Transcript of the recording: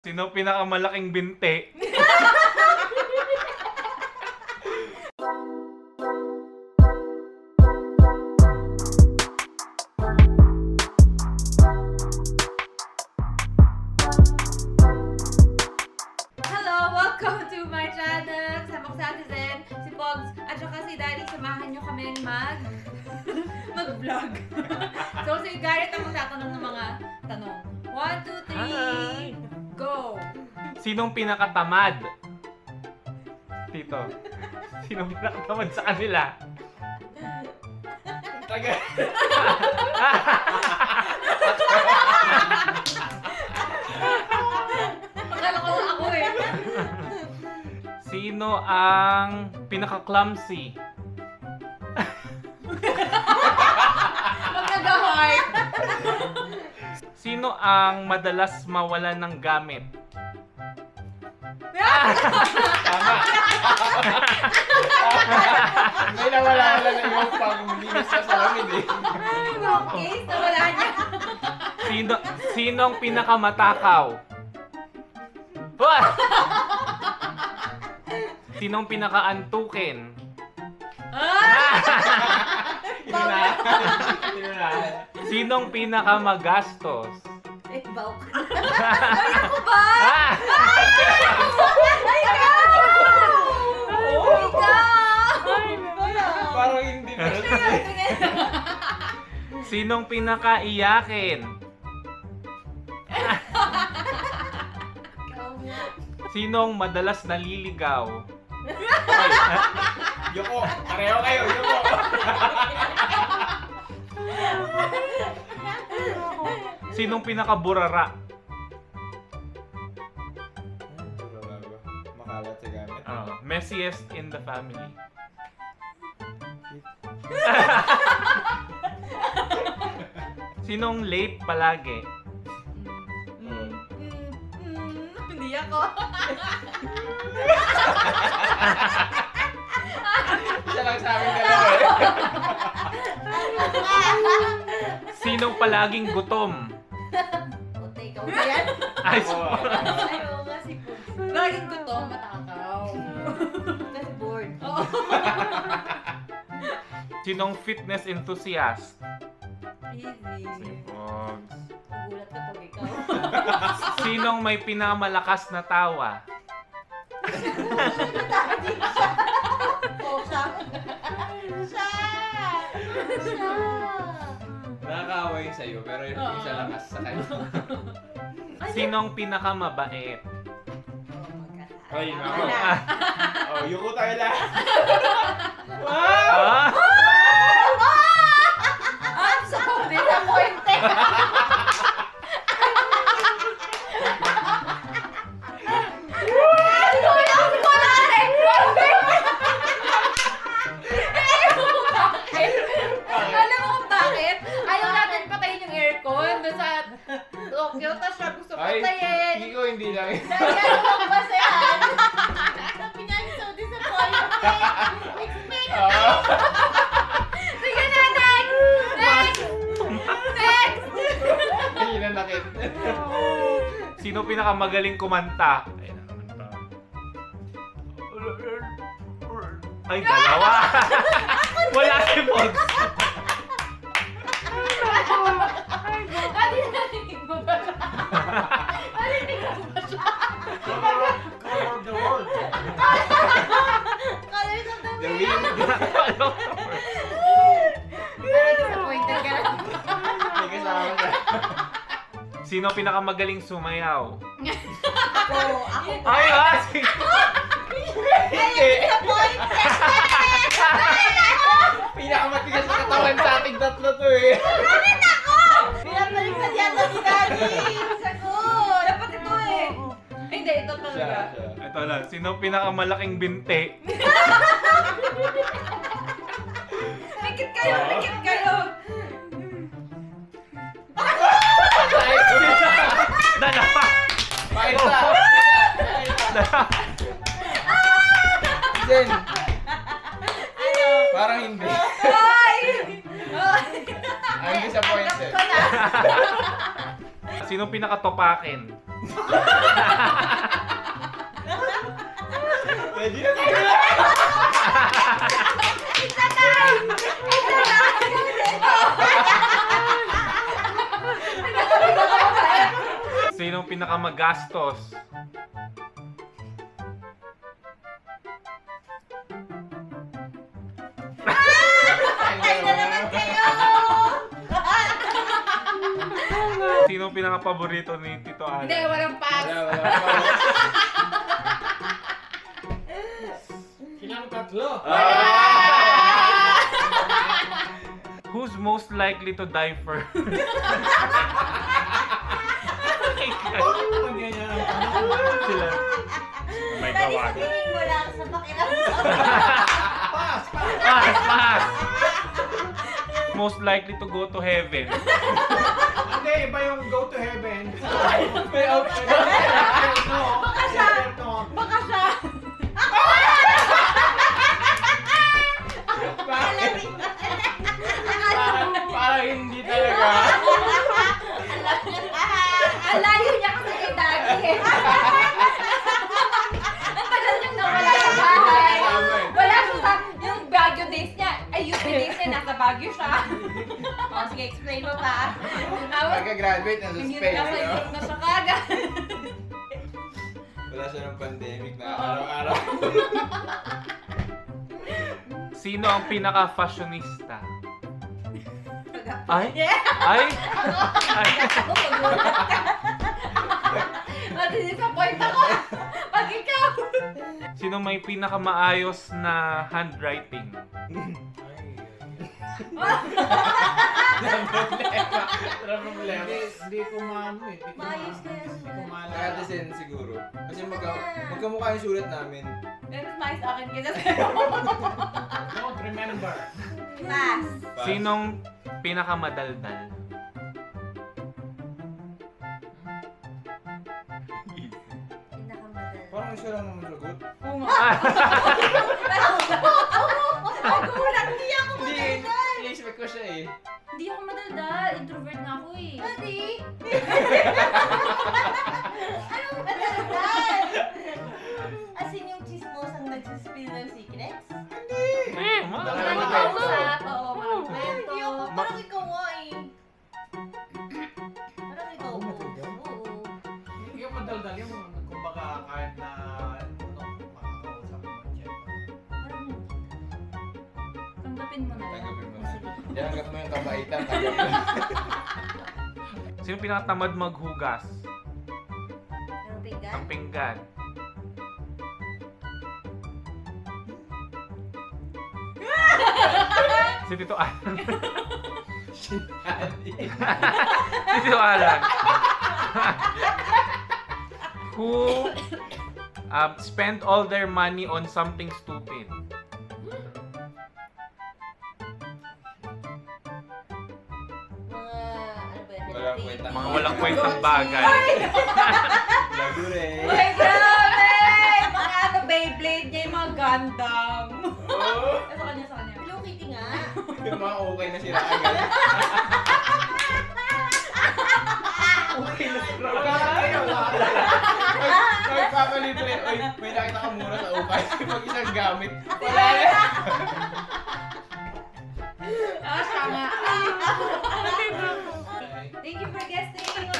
Sino pinakamalaking binti? Hello! Welcome to my channel! Kasama ko si Ate Zen, si Pogs, at saka si Daddy. Samahan nyo kami mag-vlog. So si Garrett ang magtatanong ng mga tanong. 1, 2, 3, go! Sinong pinakatamad? Tito. Sinong pinakatamad sa kanila? Taga. Akala ko ako eh. Sino ang pinaka-clumsy? Huwag nag-heart. Sino ang madalas mawalan ng gamit? Tama. May nawala na yung pang-linis sa salamin eh. Okay, nawala niya. Sinong pinakamatakaw? Sinong pinaka-antukin? Ito na. Ito na. Sinong pinaka-magastos? Eh, baw ka. Ay, ako ba? Parang hindi na. Sinong pinaka-iyakin? Sinong madalas naliligaw? Yoko. Pareho kayo. Yoko. Sinong pinaka-burara? Makalat sa gamit. Messiest in the family. Sinong late palagi? Hindi ako. Siya lang sa amin dalawa eh. Sinong palaging gutom? Puti, ikaw ba yan? Ay, Ayaw nga si Pogs. Laging gutom, matakaw. Kasi bored. Oo. Sinong fitness enthusiast? Easy. Si Pogs. Nagulat ka pag ikaw. Sinong may pinamalakas na tawa? Oo, siya. Siya! Siya! Nakakaaway sa'yo pero yung isa lakas sa kanya. Sinong pinakamabait? Ay, nako. Wala. Oh, yuko tayo lahat. Ah! I'm so disappointed! Alam mo kung bakit? Ayaw natin patayin yung aircon doon sa Tokyo, tapos siya gusto patayin. Hindi ko, hindi lang. Dahil ano ba siya? Sabi niya, I'm so disappointed. Expect. Sige na, next! Next! Next! Hindi na nakit. Sino pinakamagaling kumanta? Ay, dalawa! Wala si Pogs! Narinig mo ba siya? Narinig mo ba siya? Color of the world. Colors of the The wind. wind. Parang disappointed ka lang. May kasama ka. Sino pinakamagaling sumayaw? Ako. Ay, si... Disappointed! Pinakamatigas sa katawan sa ating tatlo to eh. Pinapaliktad yata si Daddy! Sagot! Dapat ito eh! Ay, hindi. Ito talaga. Ito lang, sino pinakamalaking binti? Pikit kayo! Pikit kayo! Dalawa! Pakita! Dalawa! Zen! Ano? Parang hindi. Ay! I'm disappointed. Tanggap ko na. Sino pinakatopakin? Pwede na tayo. It's a time! It's a time! Sinong pinakamagastos? Ay na naman kayo! Sinong pinaka-paborito ni Tito Alan? Hindi, walang pass. Wala. Silang tatlo. Who's most likely to die first? Kung ganyan ang tanong. Sila. May Dali, kawagan. sabihin mo lang sa pakiramdam. Pass! Pass! Pass! Most likely to go to heaven. Hindi, iba yung go to heaven. May option. Baka siya. Baka siya. Parang hindi talaga. Ang layo niya kasi kay Daddy. Ang tagal niyang nawala sa bahay. Wala siya sa yung Baguio days niya. Ay, UP days niya, nasa Baguio siya. O, sige, explain mo pa. Pagka-graduate na sa Yung Spain. nasa no? Europe na siya kagad. Wala siya ng pandemic na araw-araw. Sino ang pinaka-fashionista? Ay? Yeah! Ay? Ay? Ako, magulat ka. Madi-disappoint ako. Pag ikaw. Sino may pinaka-maayos na handwriting? Problema. Hindi ko maano eh. Hindi ko Maayos kaya Hindi ko sulat. maalala. Nakatasin siguro. Kasi magkamukha yung sulat namin. Pero mas maayos akin kaysa sa'yo. Don't remember. Pass. Pass. Sinong pinaka-madaldal? Pinakamadali. Parang isa lang naman sagot. Oo nga. Magulat. Hindi ako Hindi, madaldal. in-expect ko siya eh. Hindi ako madaldal. Introvert nga ako eh. Daddy? Anong madaldal? As in yung chismosang nagsispill ng secrets? Eh, Baka Walang naman kausap. Oo, walang Oo. kwento. Hindi ako, parang ikaw nga eh. Parang ikaw Ako mo. madaldal? Oo. Hindi ako madaldal yung kumbaga kahit na makakausap mo siya. Tanggapin mo na lang. Tanggapin mo na. Sige. Tanggap mo yung kabaitan. Tanggap mo. Sino pinaka-tamad maghugas? Ang bigat. Ang pinggan. Si Tito Alan. Si Tito Alan. Who spend all their money on something stupid? Mga, ano ba yan? Walang kwenta. Mga walang kwentang bagay. Laro rin. Uy, grabe! Mga ano, Beyblade niya, yung mga Gundam. Oo. Sa kanya, sa kanya. Hello Kitty nga. Yung mga okay na sila agad. Okay na sila agad. Magpapalibre. Uy, may nakita ka mura sa ukay. Pag isang gamit. Wala na. Ah, siya nga. Thank you for guesting.